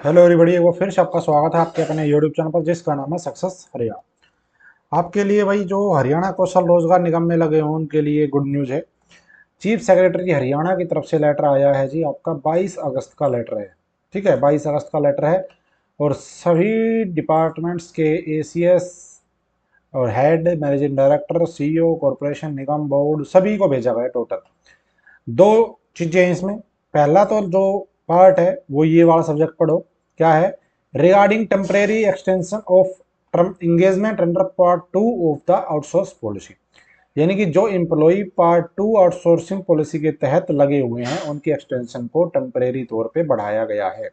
Hello everybody, वो फिर से आपका स्वागत है आपके अपने यूट्यूब चैनल पर जिसका नाम है सक्सेस हरियाणा। आपके लिए भाई जो हरियाणा कौशल रोजगार निगम में लगे हों उनके लिए गुड न्यूज़ है। चीफ सेक्रेटरी हरियाणा की तरफ से लेटर आया है जी, आपका 22 अगस्त का लेटर है। ठीक है, 22 अगस्त का लेटर है और सभी डिपार्टमेंट्स के एसीएस और head, managing director, CEO, corporation, निगम, बोर्ड सभी को भेजा गया है। टोटल दो चीजें हैं इसमें। पहला तो जो पार्ट है वो ये वाला सब्जेक्ट पढ़ो, क्या है? Regarding temporary extension of term engagement under part 2 of the outsource policy. यानी कि जो एम्प्लॉय पार्ट 2 आउटसोर्सिंग पॉलिसी के तहत लगे हुए हैं उनकी एक्सटेंशन को टेम्परेरी तौर पे बढ़ाया गया है।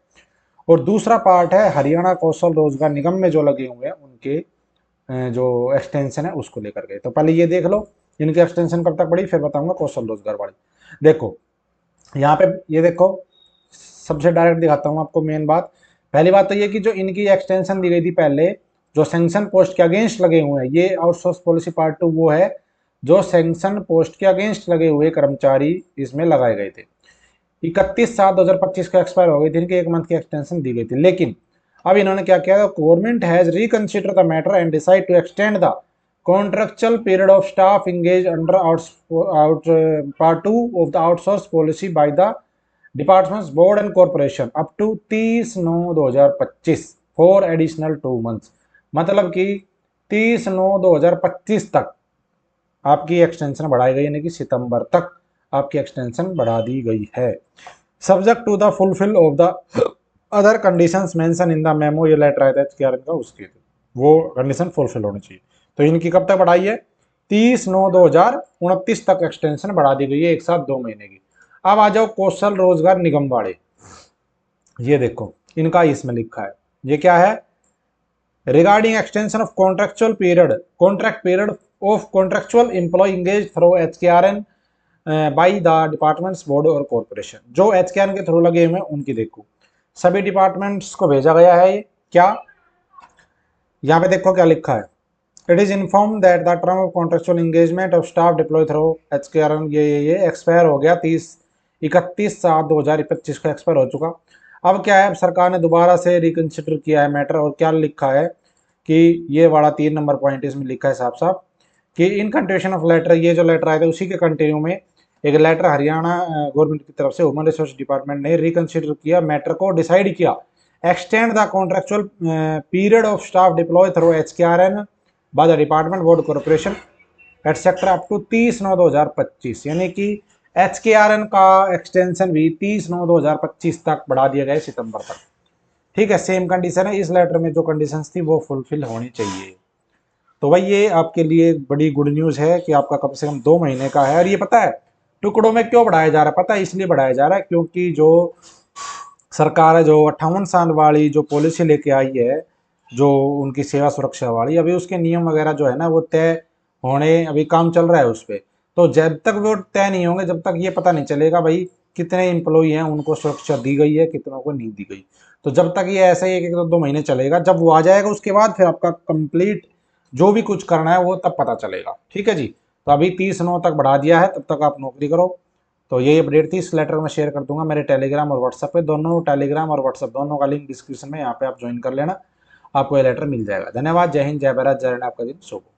और दूसरा पार्ट है हरियाणा कौशल रोजगार निगम में जो लगे हुए हैं उनके जो एक्सटेंशन है उसको लेकर गए। तो पहले ये देख लो इनकी एक्सटेंशन कब तक बढ़ी, फिर बताऊंगा कौशल रोजगार वाली। देखो यहाँ पे, ये देखो सबसे डायरेक्ट दिखाता हूँ आपको मेन बात। पहली बात तो ये कि जो इनकी एक्सटेंशन दी गई थी पहले, जो सैंक्शन पोस्ट के अगेंस्ट लगे हुए हैं, ये आउटसोर्स पॉलिसी पार्ट 2 वो है जो सैंक्शन पोस्ट के अगेंस्ट लगे हुए कर्मचारी इसमें लगाए गए थे। 31/7/2025 को एक्सपायर हो गई थी इनकी, 1 मंथ की एक्सटेंशन दी गई थी। लेकिन अब इन्होंने क्या किया, government has reconsider the matter and decide to extend the contractual period of staff engaged under part 2 of the outsource policy by the departments board and corporation up to 30/9/2025 for additional 2 months। मतलब कि 30/9/2025 तक आपकी extension बढ़ाई गई, यानी कि सितंबर तक आपकी एक्सटेंशन बढ़ा दी गई है। Subject to the fulfil of the other conditions mention in the memo, ये लेटर आया था का उसकी, वो कंडीशन फुलफिल होनी चाहिए। तो इनकी कब तक बढ़ाई है? 30/9/2029 तक एक्सटेंशन बढ़ा दी गई है, एक साथ 2 महीने की। अब आ जाओ कौशल रोजगार निगम वाले, ये देखो इनका इसमें लिखा है, ये क्या है? Regarding extension of contract period of contractual employ engage through HKRN by the departments board और कॉर्पोरेशन। जो HKRN के थ्रू लगे हुए हैं उनकी देखो, सभी डिपार्टमेंट्स को भेजा गया है। ये क्या, यहाँ पे देखो क्या लिखा है। It is inform that the term of contractual engagement of staff deploy through HKRN ये एक्सपायर हो गया, 31/7/2025 को एक्सपायर हो चुका। अब क्या है, अब सरकार ने दोबारा से रिकंसिडर किया है मैटर, और क्या लिखा है कि ये वाला 3 नंबर पॉइंट इसमें लिखा है साफ साफ कि इन कंटिन्यूशन ऑफ लेटर, ये जो लेटर आया था उसी के कंटिन्यू में एक लेटर हरियाणा गवर्नमेंट की तरफ से ह्यूमन रिसोर्स डिपार्टमेंट ने रिकंसिडर किया मैटर को, डिसाइड किया extend the contractual period of staff deploy through HKRN by the department board corporation etcetera up to 30/9/2025। यानी कि HKRN का एक्सटेंशन भी 30/9/2025 तक बढ़ा दिया गया है, सितंबर तक। ठीक है, सेम कंडीशन है, इस लेटर में जो कंडीशंस थी वो फुलफिल होनी चाहिए। तो भाई ये आपके लिए बड़ी गुड न्यूज़ है कि आपका कम से कम 2 महीने का है। और ये पता है टुकड़ों में क्यों बढ़ाया जा रहा है? पता है इसलिए बढ़ाया जा रहा है क्योंकि जो सरकार है, जो 58 साल वाली जो पॉलिसी लेके आई है, जो उनकी सेवा सुरक्षा वाली, अभी उसके नियम वगैरह जो है ना वो तय होने, अभी काम चल रहा है उस पर। तो जब तक वो तय नहीं होंगे, जब तक ये पता नहीं चलेगा भाई कितने एम्प्लॉई हैं उनको सुरक्षा दी गई है, कितनों को नहीं दी गई। तो जब तक ये ऐसा ही 1-2 महीने चलेगा, जब वो आ जाएगा उसके बाद फिर आपका कंप्लीट जो भी कुछ करना है वो तब पता चलेगा। ठीक है जी, तो अभी 30/9 तक बढ़ा दिया है, तब तक आप नौकरी करो। तो ये अपडेट थी, इस लेटर में शेयर कर दूंगा मेरे टेलीग्राम और व्हाट्सएप पे, दोनों टेलीग्राम और व्हाट्सएप दोनों का लिंक डिस्क्रिप्शन में, यहाँ पे आप ज्वाइन कर लेना, आपको ये लेटर मिल जाएगा। धन्यवाद, जय हिंद, जय भारत, जय हिंद, आपका दिन शुभ हो।